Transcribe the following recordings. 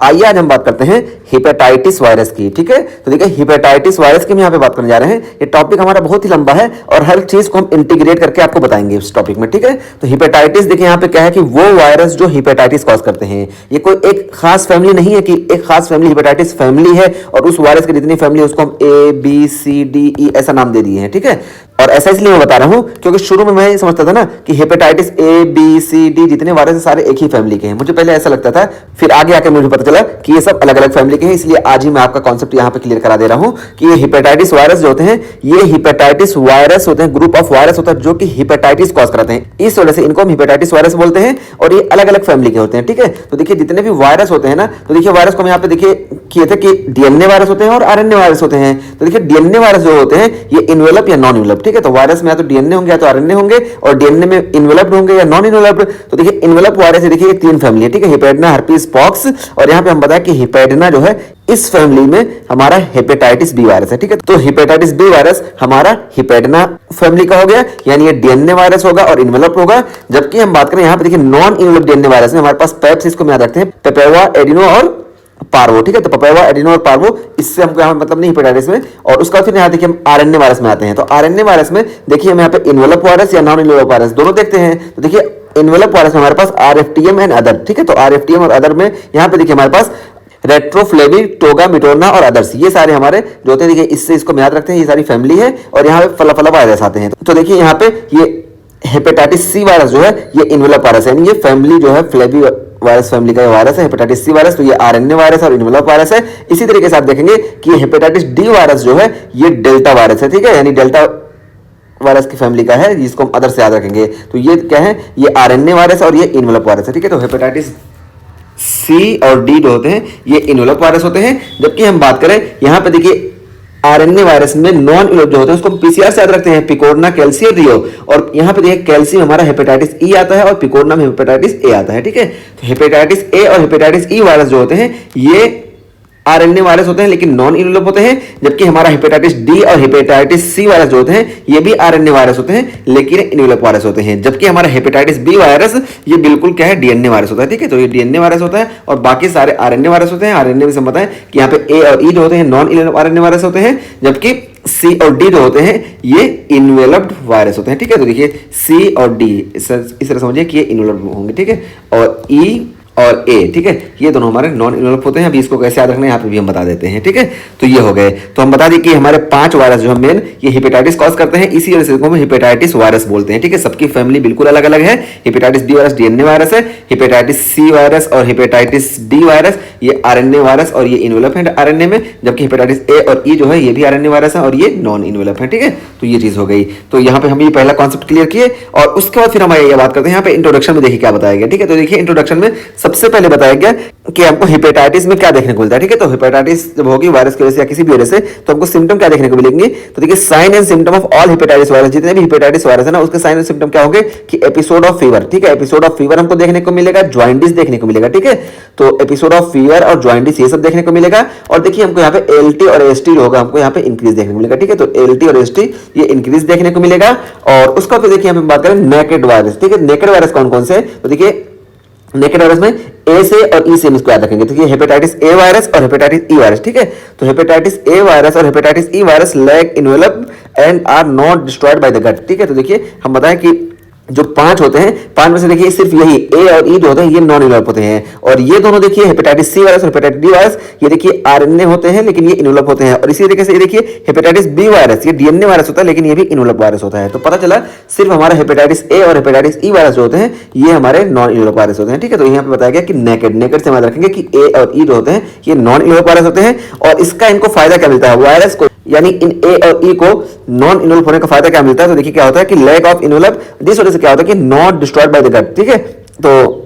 आइए आज हम बात करते हैं हेपेटाइटिस वायरस की। ठीक है, तो देखिए हेपेटाइटिस वायरस की हम यहाँ पे बात करने जा रहे हैं। ये टॉपिक हमारा बहुत ही लंबा है और हर चीज को हम इंटीग्रेट करके आपको बताएंगे इस टॉपिक में। ठीक है, तो हेपेटाइटिस देखिए यहाँ पे क्या है कि वो वायरस जो हेपेटाइटिस कॉज करते हैं। ये कोई एक खास फैमिली नहीं है कि एक खास फैमिली हेपेटाइटिस फैमिली है और उस वायरस की जितनी फैमिली है उसको हम A B C D E ऐसा नाम दे दिए हैं। ठीक है, और ऐसा इसलिए मैं बता रहा हूं क्योंकि शुरू में मैं ये समझता था ना कि hepatitis A B C D जितने वायरस है सारे एक ही फैमिली के हैं। मुझे पहले ऐसा लगता था, फिर आगे आके मुझे पता चला कि ये सब अलग अलग फैमिली के हैं। इसलिए आज ही मैं आपका कॉन्सेप्ट यहाँ पे क्लियर करा दे रहा हूं कि ये हेपेटाइटिस वायरस जो होते हैं ये हेपेटाइटिस वायरस होते हैं, ग्रुप ऑफ वायरस होता है जो कि हेपेटाइटिस कॉज कराते हैं। इस वजह से इनको हम हेपेटाइटिस वायरस बोलते हैं और ये अलग अलग फैमिली के होते हैं। ठीक है, तो देखिए जितने भी वायरस होते हैं ना, तो देखिए वायरस को हम यहाँ पे देखिए किए थे कि डीएनए वायरस होते हैं और आरएनए वायरस होते हैं। तो देखिए डीएनए वायरस जो होते हैं ये इन्वेलप या नॉन इन्वेलप। ठीक है, तो वायरस में या तो डीएनए होंगे या तो आरएनए होंगे और डीएनए में इन्वेलप्ड होंगे या नॉन इन्वेलप्ड। तो देखिए इन्वेलप वायरस है, देखिए तीन फैमिली है। ठीक है, हेपेडिना, हर्पीस, पॉक्स और यहाँ पे हम बताया कि हेपेडिना जो है इस फैमिली में हमारा हेपेटाइटिस बी वायरस है। ठीक है, तो हेपेटाइटिस बी वायरस हमारा हेपेडिना फैमिली का हो गया, यानी ये डीएनए वायरस होगा और इन्वेलप होगा। जबकि हम बात करें यहाँ पे देखिए नॉन इन्वेलप डीएनए वायरस में हमारे पास पेप्स, इसको याद रखते हैं, पेपेवा, एडिनो और पार्वो। ठीक है, तो पेपेवा, एडिनो और पार्वो, इससे हमको यहाँ मतलब नहीं हेपेटाइटिस में। और उसका फिर यहाँ देखिए हम आरएनए वायरस में आते हैं। तो आरएनए वायरस में देखिए हम यहाँ पे इन्वेलप वायरस या नॉन इन्वेलप वायरस दोनों देखते हैं। तो देखिए इन्वेलप वायरस में हमारे पास RFTM एंड अदर। ठीक है, तो RFTM और अदर में यहाँ पे देखिए हमारे पास रेट्रोफ्लेवी, टोगा, मिटोरना और अदर्स, ये सारे हमारे जो होते हैं देखिए इससे इसको याद रखते हैं, ये सारी फैमिली है। और यहाँ पे फला वायरस आते हैं। तो देखिए यहाँ पे ये हेपेटाइटिस सी वायरस जो है ये इन्वेलप वायरस है, ये फैमिली जो है फ्लेवी वायरस फैमिली का वायरस है हेपेटाइटिस सी वायरस। तो ये आरएनए वायरस और इन्वेलप वायरस है। इसी तरीके से आप देखेंगे कि ये हेपेटाइटिस डी वायरस जो है ये डेल्टा वायरस है। ठीक है, यानी डेल्टा वायरस की फैमिली का है, जिसको हम अदर से याद रखेंगे। तो ये क्या है, ये आरएनए वायरस और ये इन्वेलप वायरस है। ठीक है, तो हेपेटाइटिस सी और डी जो होते हैं ये इन्वेलप वायरस होते हैं। जबकि हम बात करें यहाँ पे देखिए आरएनए वायरस में नॉन इन्वेलप जो होते हैं उसको हम पीसीआर से याद रखते हैं, पिकोरना, कैल्सी और रियो। और यहाँ पे देखिए कैल्सी हमारा हेपेटाइटिस ई आता है और पिकोरना में हेपेटाइटिस ए आता है। ठीक है, तो हेपेटाइटिस ए और हेपेटाइटिस ई वायरस जो होते हैं ये आरएनए वायरस होते हैं लेकिन नॉन इन्वेलप होते हैं। जबकि हमारा हेपेटाइटिस डी और हेपेटाइटिस सी वायरस जो होते हैं ये भी आरएनए वायरस होते हैं लेकिन इन्वेलप वायरस होते हैं। जबकि हमारा हेपेटाइटिस बी वायरस ये बिल्कुल क्या है, डीएनए वायरस होता है। ठीक है, तो ये डीएनए वायरस होता है और बाकी सारे आरएनए वायरस होते हैं। आरएनए में से बताएं कि यहाँ पे ए और ई जो होते हैं नॉन इन्वेलप आरएनए वायरस होते हैं, जबकि सी और डी जो होते हैं ये इन्वेलप्ड वायरस होते हैं। ठीक है, तो देखिए सी और डी इस तरह समझिए कि ये इन्वेलप्ड होंगे। ठीक है, और ई और ए, ठीक है, ये दोनों हमारे नॉन इन्वेलप होते हैं। अभी इसको कैसे याद रखना है यहाँ पे भी हम बता देते हैं। ठीक है, तो ये हो गए। तो हम बता दें कि हमारे 5 वायरस जो है मेन ये हेपेटाइटिस कॉज करते हैं, इसी वजह से हम हेपेटाइटिस वायरस बोलते हैं। ठीक है, सबकी फैमिली बिल्कुल अलग अलग है। Hepatitis B virus DNA virus है, हेपेटाइटिस सी वायरस और हेपेटाइटिस डी वायरस ये आरएनए वायरस और ये इन्वेलप है आरएनए में। जबकि हेपेटाइटिस ए और ई जो है ये भी आरएनए वायरस है और ये नॉन इन्वेलप है। ठीक है, तो ये चीज हो गई। तो यहाँ पे हम ये पहला कॉन्सेप्ट क्लियर किए और उसके बाद फिर हम ये बात करते हैं यहाँ पे इंट्रोडक्शन में देखिए क्या बताया गया। ठीक है, तो देखिए इंट्रोडक्शन में सबसे पहले बताया गया कि हमको हेपेटाइटिस में क्या देखने को मिलता है। ठीक है, तो हेपेटाइटिस जब होगी वायरस की वजह से या किसी भी वजह से तो हमको सिम्टम क्या देखने को मिलेंगे। तो देखिए sign and symptom of all hepatitis virus, जितने भी हेपेटाइटिस वायरस है ना उसके साइन एंड सिम्टम क्या होंगे कि एपिसोड ऑफ फीवर। ठीक है, एपिसोड ऑफ फीवर हमको देखने को मिलेगा, जॉइंटिस देखने को मिलेगा। ठीक है, तो एपिसोड ऑफ फीवर और जॉइंटिस ये सब देखने को मिलेगा। और देखिए हमको यहाँ पे एलटी और एसटी होगा, हमको यहाँ पे इंक्रीज देखने को मिलेगा। ठीक है, तो एलटी और एसटी ये इंक्रीज देखने को मिलेगा। और उसका फिर देखिए हम बात करें नेकेड वायरस। ठीक है, नेकेड वायरस कौन कौन से, तो देखिए नेकेड वायरस में ए से और ई से इसको याद रखेंगे। तो ये हेपेटाइटिस ए वायरस और हेपेटाइटिस ई वायरस। ठीक है, तो हेपेटाइटिस ए वायरस और hepatitis E virus lack envelope and are not destroyed by the gut. ठीक है, तो देखिए हम बताएं कि जो 5 होते हैं 5 में से देखिए सिर्फ यही ए और ई जो होते हैं ये नॉन इन्वेलप होते हैं। और ये दोनों देखिए हेपेटाइटिस सी वायरस और हेपेटाइटिस डी वायरस ये देखिए आरएनए होते हैं लेकिन ये इन्वेलप होते हैं। और इसी तरीके से ये देखिए हेपेटाइटिस बी वायरस ये डीएनए वायरस होता है लेकिन ये भी इन्वेलप वायरस होता है। तो पता चला सिर्फ हमारा हेपेटाइटिस ए और हेपेटाइटिस ई वायरस जो होते हैं ये हमारे नॉन इन्वेलप वायरस होते हैं। ठीक है, तो यहाँ पे बताया गया कि नेकेड से याद रखेंगे कि ए और ई जो होते हैं ये नॉन इन्वेलप वायरस होते हैं। और इसका इनको फायदा क्या मिलता है वायरस को, यानी इन ए और ई को नॉन इन्वेलप होने का फायदा क्या मिलता है। तो देखिए क्या होता है कि लैक ऑफ इन्वेलप, जिस वजह से क्या होता है कि not destroyed by the gut. ठीक है, तो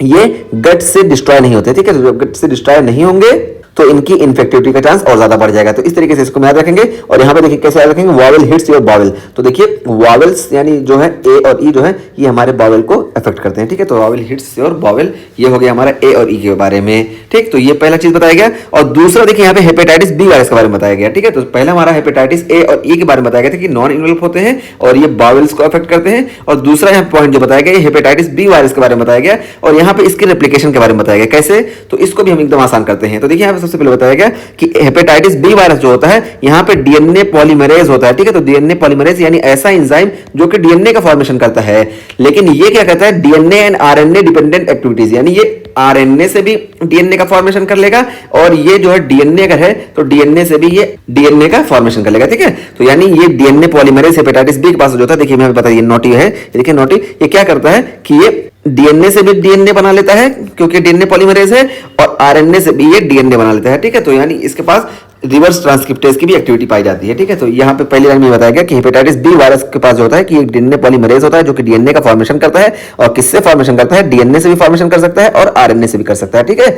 ये गट से डिस्ट्रॉय नहीं होते। ठीक है, तो जब गट से डिस्ट्रॉय नहीं होंगे तो इनकी इन्फेक्टिविटी का चांस और ज्यादा बढ़ जाएगा। तो इस तरीके से इसको याद रखेंगे। और यहाँ पे देखिए कैसे याद रखेंगे, वावल हिट्स योर बावल। तो देखिए वावल्स यानी जो है ए और ई जो है ये हमारे बावल को अफेक्ट करते हैं, ठीक है। तो वावल हिट्स योर बावल, ये हो गया हमारा ए और ई के बारे में, ठीक। तो ये पहला चीज बताया गया। और दूसरा देखिए यहाँ पे हेपेटाइटिस बी वायरस के बारे में बताया गया, ठीक है। तो पहला हमारा हेपेटाइटिस ए और ई के बारे में बताया गया था कि नॉन इन्वॉल्व होते हैं और ये बावल्स को अफेक्ट करते हैं। और दूसरा यहाँ पॉइंट जो बताया गया हेपेटाइटिस बी वायरस के बारे में बताया गया और यहाँ पे इसके रेप्लिकेशन के बारे में बताया गया। कैसे, तो इसको भी हम एकदम आसान करते हैं। तो देखिए यहाँ पे सबसे पहले बताया गया कि हेपेटाइटिस बी वायरस जो होता है यहाँ पे डीएनए पॉलीमरेज होता है, ठीक है। तो डीएनए पॉलीमरेज यानी ऐसा एंजाइम जो कि डीएनए का फॉर्मेशन करता है, लेकिन ये क्या कहता है, DNA and RNA dependent activities, यानी ये आरएनए से भी डीएनए का फॉर्मेशन कर लेगा और ये जो है डीएनए अगर है तो डीएनए से भी ये डीएनए का फॉर्मेशन कर लेगा, ठीक है। तो यानी ये डीएनए पॉलीमरेज हेपेटाइटिस बी के पास जो होता है, देखिए मैं बता, ये नोटी है, देखिए नोटी, ये क्या करता है कि ये डीएनए से भी डीएनए बना लेता है क्योंकि डीएनए पॉलीमरेज है और आरएनए से भी ये डीएनए बना लेता है, ठीक है। तो यानी इसके पास रिवर्स ट्रांसक्रिप्टेज की भी एक्टिविटी पाई जाती है, ठीक है। तो यहाँ पे पहली लाइन में बताया गया कि हेपेटाइटिस बी वायरस के पास जो होता है कि एक डीएनए पॉलीमरेज होता है जो कि डीएनए का फॉर्मेशन करता है और किससे फॉर्मेशन करता है, डीएनए से भी फॉर्मेशन कर सकता है और आरएनए से भी कर सकता है, ठीक है।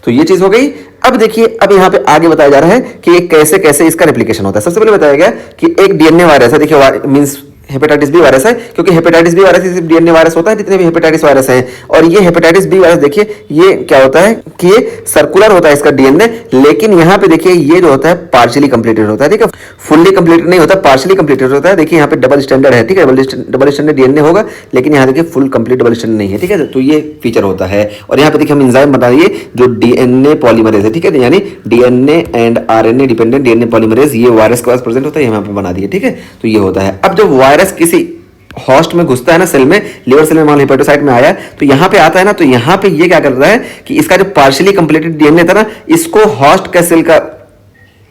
तो ये चीज हो गई। अब देखिए अब यहाँ पे आगे बताया जा रहा है कि कैसे कैसे इसका रेप्लिकेशन होता है। सबसे पहले बताया गया कि एक डीएनए वायरस है, देखिए मींस हेपेटाइटिस बी वायरस है, क्योंकि हेपेटाइटिस बी वायरस सिर्फ डीएनए वायरस होता है जितने भी हेपेटाइटिस वायरस हैं। और ये हेपेटाइटिस बी वायरस देखिए ये क्या होता है कि ये सर्कुलर होता है इसका डीएनए, लेकिन यहाँ पे देखिए ये जो होता है पार्शियली कंप्लीटेड होता है, ठीक है। फुल्ली कंप्लीटेड नहीं होता, पार्शियली कंप्लीटेड होता है। देखिए यहाँ पे डबल स्टैंडर्ड है, ठीक है, डबल स्टैंडर्ड डीएनए होगा, लेकिन यहाँ देखिए फुल कंप्लीट डबल स्टैंडर्ड नहीं है, ठीक है। तो ये फीचर होता है। और यहाँ पे देखिए हम एंजाइम बता दिए जो डीएनए पॉलीमरेज है, ठीक है, यानी DNA and RNA dependent DNA polymerase ये वायरस के पास प्रेजेंट होता है, यहाँ पे बना दिए, ठीक है। तो ये होता है। अब जब वायरस किसी होस्ट में घुसता है ना, सेल में, लिवर सेल में, मान लो हेपेटोसाइट में आया तो यहाँ पे आता है ना, तो यहाँ पे ये क्या करता है कि इसका जो पार्शियली कंप्लीटेड डीएनए था ना, इसको होस्ट का सेल का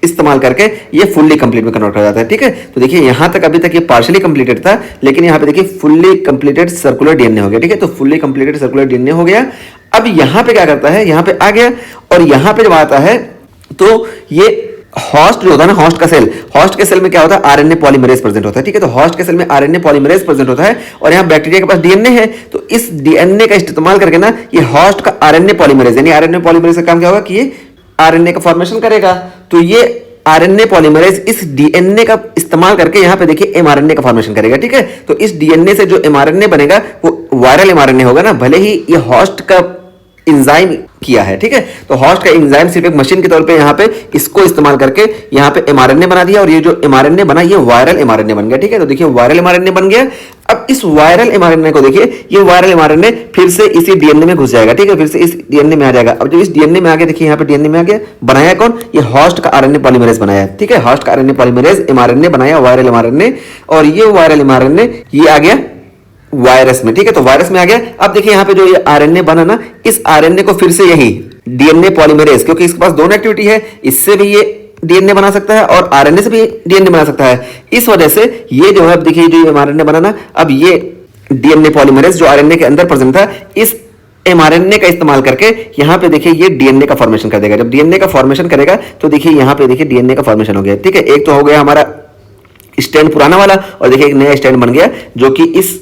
इस्तेमाल करके ये फुल्ली कंप्लीट में कन्वर्ट हो जाता है, ठीक है। तो देखिए यहां तक अभी तक ये पार्शियली कंप्लीटेड था, लेकिन यहाँ पे देखिए फुल्ली कंप्लीटेड सर्कुलर डीएनए हो गया, ठीक है। तो फुल्ली कंप्लीटेड सर्कुलर डीएनए हो गया। अब यहाँ पे क्या करता है, यहाँ पे आ गया और यहाँ पे जब आता है तो ये होस्ट जो होता है ना, होस्ट का सेल, होस्ट के सेल में क्या होता है, आरएनए पॉलीमरेज प्रेजेंट होता है, ठीक है। तो होस्ट के सेल में आरएनए पॉलीमरेज प्रेजेंट होता है और यहाँ बैक्टीरिया के पास डीएनए है, तो इस डीएनए का इस्तेमाल करके ना ये होस्ट का आरएनए पॉलीमरेज, यानी आरएनए पॉलीमरेज का काम क्या होगा कि ये आरएनए का फॉर्मेशन करेगा। तो ये आरएनए पॉलीमरेज इस डीएनए का इस्तेमाल करके यहाँ पे देखिए एमआरएनए का फॉर्मेशन करेगा, ठीक है। तो इस डीएनए से जो एमआरएनए बनेगा वो वायरल एमआरएनए होगा ना, भले ही ये होस्ट का इंजाइम किया है, ठीक है। तो होस्ट का एंजाइम सिर्फ एक मशीन के तौर पे यहाँ पे इसको इस्तेमाल करके यहाँ पे एमआरएनए बना दिया और ये जो एमआरएनए बना ये वायरल एमआरएनए बन गया, ठीक है। तो देखिए वायरल एमआरएनए बन गया। अब इस वायरल एमआरएनए को देखिए, ये वायरल एमआरएनए फिर से इसी डीएनए में घुस जाएगा, ठीक है, फिर से इस डीएनए में आ जाएगा। अब जब इस डीएनए में आ गया, देखिए यहाँ पे डीएनए में आ गया, बनाया कौन, ये होस्ट का आरएनए पॉलीमरेज बनाया, ठीक है। होस्ट का आरएनए पॉलीमरेज एमआरएनए बनाया, वायरल एमआरएनए, और ये वायरल एमआरएनए ये आ गया वायरस में, ठीक है। तो वायरस में आ गया। अब देखिए यहाँ पे जो ये आरएनए बना ना, इस आरएनए को फिर से यही डीएनए पॉलीमरेज, क्योंकि इसके पास दोनों एक्टिविटी है, इससे भी ये डीएनए बना सकता है और आरएनए से भी डीएनए बना सकता है। इस वजह से ये जो है, अब देखिए जो एमआरएनए बना ना, अब ये डीएनए पॉलीमरेज जो आरएनए के अंदर प्रेजेंट था, इस एमआरएनए का इस्तेमाल करके यहाँ पे देखिए ये डीएनए का फॉर्मेशन कर देगा। जब डीएनए का फॉर्मेशन करेगा तो देखिए यहाँ पे देखिए डीएनए का फॉर्मेशन हो गया, ठीक है। एक तो हो गया हमारा स्टैंड पुराना वाला और देखिए एक नया स्टैंड बन गया जो कि इस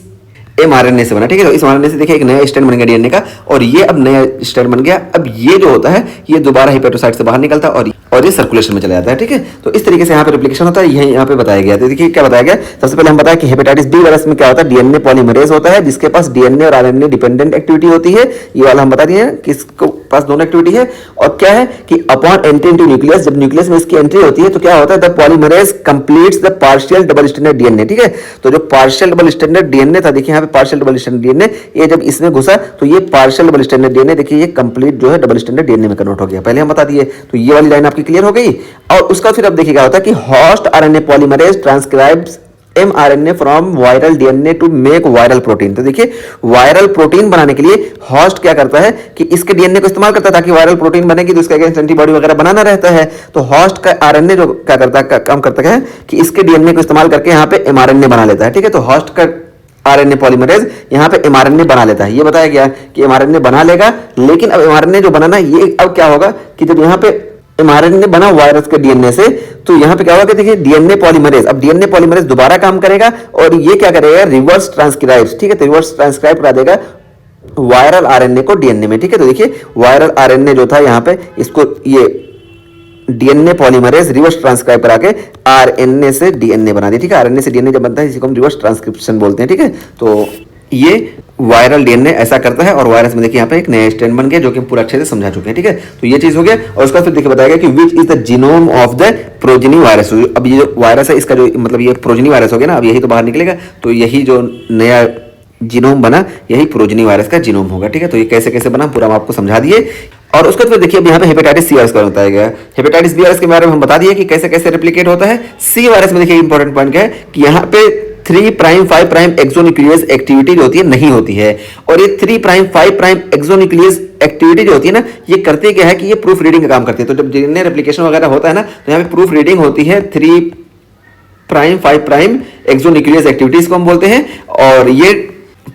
एमआरएनए से बना, ठीक है। तो इस एमआरएनए से देखिए एक नया स्टैंड बन गया डीएनए का और ये अब नया स्टैंड बन गया। अब ये जो होता है ये दोबारा हेपेटोसाइट से बाहर निकलता है और ये सर्कुलेशन में चला जाता है, ठीक है। तो इस तरीके से यहाँ पे रेप्लिकेशन होता है, यही यहाँ पे बताया गया। तो देखिए क्या बताया गया, सबसे पहले हम बताया कि हेपेटाइटिस बी वायरस में क्या होता है, डीएनए पॉलीमरेज होता है जिसके पास डीएनए और आरएनए डिपेंडेंट एक्टिविटी होती है। ये वाला हम बता दिए हैं कि इसको पास दोनों एक्टिविटी है। और क्या है कि अपॉन एंट्री इनटू न्यूक्लियस, जब न्यूक्लियस में इसकी एंट्री होती है तो क्या होता है, the polymerase completes the partial double standard DNA, ठीक है। तो जो पार्शियल डबल स्टैंडर्ड डीएनए था, देखिए यहाँ पे पार्शियल डबल स्टैंडर्ड डीएनए, ये जब इसमें घुसा तो ये पार्शियल डबल स्टैंडर्ड डीएनए देखिए ये कंप्लीट जो है डबल स्टैंडर्ड डीएनए में कन्वर्ट हो गया, पहले हम बता दिए। तो ये वाली लाइन आपकी क्लियर हो गई। और उसका फिर अब देखिए क्या होता है कि host RNA polymerase transcribes mRNA from viral DNA to make viral protein. तो देखिए वायरल प्रोटीन बनाने के लिए होस्ट क्या करता है कि इसके डीएनए को इस्तेमाल करता है ताकि वायरल प्रोटीन बनेगी तो इसके अगेंस्ट एंटीबॉडी वगैरह बनाना रहता है। तो होस्ट का आरएनए जो क्या करता है, काम करता है कि इसके डीएनए को इस्तेमाल करके यहाँ पे mRNA बना लेता है, ठीक है। तो होस्ट का आरएनए पॉलीमरेज यहाँ पे mRNA बना लेता है, ये बताया गया कि mRNA बना लेगा। लेकिन अब mRNA जो बनाना ये अब क्या होगा कि जब यहाँ पे mRNA बना वायरस के डीएनए से, तो यहाँ पे क्या होगा कि देखिए डीएनए पॉलीमरेज, अब डीएनए पॉलीमरेज दोबारा काम करेगा और ये क्या करेगा, रिवर्स ट्रांसक्राइब्स, ठीक है। तो रिवर्स ट्रांसक्राइब करा देगा वायरल आरएनए को डीएनए में, ठीक है। तो देखिए वायरल आरएनए जो था यहाँ पे इसको ये डीएनए पॉलीमरेज रिवर्स ट्रांसक्राइब करा के आरएनए से डीएनए बना दिया, ठीक है। आरएनए से डीएनए जब बनता है इसी को हम रिवर्स ट्रांसक्रिप्शन बोलते हैं, ठीक है। तो ये वायरल डीएनए ऐसा करता है और वायरस में देखिए यहाँ पे एक नया स्ट्रेन बन गया जो कि हम पूरा अच्छे से समझा चुके हैं, ठीक है। तो ये चीज हो गया और उसका फिर देखिए बताया गया कि which is the genome of the progeny virus. अब ये जो वायरस है इसका जो मतलब ये प्रोजेनी वायरस हो गया ना, अब यही तो बाहर निकलेगा, तो यही जो नया जीनोम बना यही प्रोजेनी वायरस का जीनोम होगा, ठीक है। तो ये कैसे कैसे बना पूरा हम आपको समझा दिए। और उसके बाद देखिए अब यहाँ पे हेपेटाइटिस सी वायरस का बताया गया है। हेपेटाइटिस बी वायरस के बारे में हम बता दिए कि कैसे कैसे रेप्लिकेट होता है। सी वायरस में देखिए इंपॉर्टेंट पॉइंट क्या है कि यहाँ पे 3 प्राइम 5 प्राइम एक्सोन्यूक्लियस एक्टिविटी जो होती है नहीं होती है, और ये 3 प्राइम 5 प्राइम एक्सोन्यूक्लियस एक्टिविटी जो होती है ना ये करती क्या है कि ये प्रूफ रीडिंग का काम करती है। तो जब डीएनए रेप्लिकेशन वगैरह होता है ना तो यहाँ पे प्रूफ रीडिंग होती है 3 प्राइम 5 प्राइम एक्सोन्यूक्लियस एक्टिविटीज को हम बोलते हैं, और ये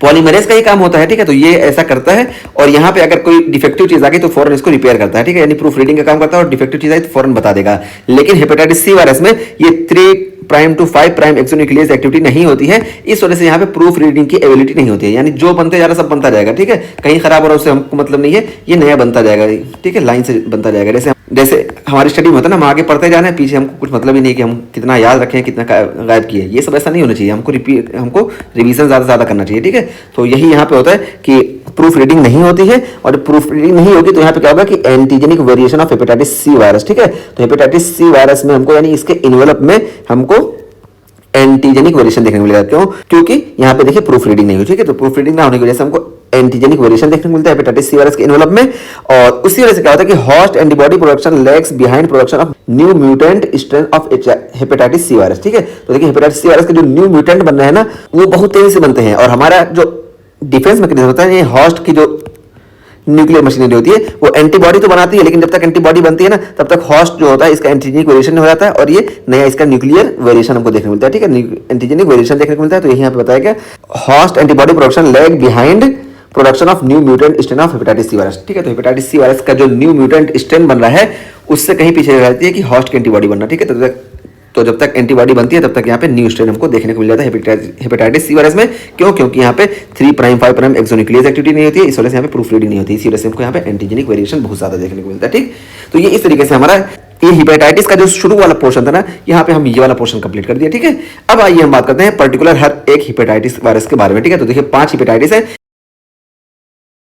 पॉलीमरेज का ही काम होता है, ठीक है। तो ये ऐसा करता है और यहाँ पे अगर कोई डिफेक्टिव चीज आ गई तो फौरन इसको रिपेयर करता है, ठीक है। यानी प्रूफ रीडिंग का काम करता है और डिफेक्टिव चीज आई तो फौरन बता देगा। लेकिन हेपेटाइटिस सी वायरस में ये 3 prime to 5 prime exonuclease activity नहीं होती है, इस वजह से यहाँ पे प्रूफ रीडिंग की एबिलिटी नहीं होती है। यानी जो बनते जा रहा सब बनता जाएगा, ठीक है। कहीं खराब हो रहा है उससे हमको मतलब नहीं है, ये नया बनता जाएगा, ठीक है, लाइन से बनता जाएगा। जैसे हमारी स्टडी में होता है ना, हम आगे पढ़ते जाना है, पीछे हमको कुछ मतलब ही नहीं कि हम कितना याद रखें कितना गायब किए, ये सब ऐसा नहीं होना चाहिए। हमको रिवीजन ज्यादा से ज्यादा करना चाहिए, ठीक है। तो यही यहाँ पे होता है कि प्रूफ रीडिंग नहीं होती है, और प्रूफ रीडिंग नहीं होगी तो यहाँ पे क्या होगा कि antigenic variation of hepatitis C virus, ठीक है। तो हेपेटाइटिस सी वायरस में हमको यानी इसके इन्वेलप में हमको एंटीजेनिक वेरिएशन देखने को मिलेगा। क्यों? क्योंकि यहाँ पे देखिए प्रूफ रीडिंग नहीं हुई, ठीक है। तो प्रूफ रीडिंग ना होने की वजह से हमको एंटीजेनिक वेरिएशन देखने को मिलता है हेपेटाइटिस सी वायरस के इन्वेलप में, और उसी वजह से क्या होता है कि host antibody production lags behind production of new mutant strain of hepatitis C virus, ठीक है। तो देखिए हेपेटाइटिस सी वायरस के जो न्यू म्यूटेंट बन रहे हैं ना वो बहुत तेजी से बनते हैं, और हमारा जो डिफेंस मैकेनिज्म होता है ये होस्ट की जो न्यूक्लियर मशीनरी होती है वो एंटीबॉडी तो बनाती है, लेकिन जब तक एंटीबॉडी बनती है ना तब तक होस्ट जो होता है इसका एंटीजेनिक वेरिएशन हो जाता है और ये नया इसका न्यूक्लियर वेरिएशन हमको देखने को मिलता है, ठीक है। एंटीजेनिक वेरिएशन देखने को मिलता है। तो यही यहाँ पे बताया गया host antibody production lag behind production of new mutant strain of hepatitis C virus, ठीक है। तो हेपेटाइटिस सी वायरस का जो न्यू म्यूटेंट स्ट्रेन बन रहा है उससे कहीं पीछे रह जाती है कि होस्ट की एंटीबॉडी बनना, ठीक है। तो जब तक एंटीबॉडी बनती है तब तक यहाँ पे न्यू स्ट्रेन हमको देखने को मिल जाता है हेपेटाइटिस सी वायरस में। क्यों? क्योंकि यहाँ पे 3 प्राइम 5 प्राइम एक्सोन्यूक्लियस एक्टिविटी नहीं होती है, इस वजह से यहाँ पे प्रूफ रीडिंग नहीं होती है, इसी वजह से हमको यहाँ पे एंटीजेनिक वेरिएशन बहुत ज्यादा देखने को मिलता है, ठीक। तो ये इस तरीके से हमारा ये हेपेटाइटिस का जो शुरू वाला पोर्शन था ना यहाँ पे हम ये वाला पोर्शन कंप्लीट कर दिया, ठीक है। अब आइए हम बात करते हैं पर्टिकुलर हर एक हेपेटाइटिस वायरस के बारे में, ठीक है। तो देखिए 5 हेपेटाइटिस है।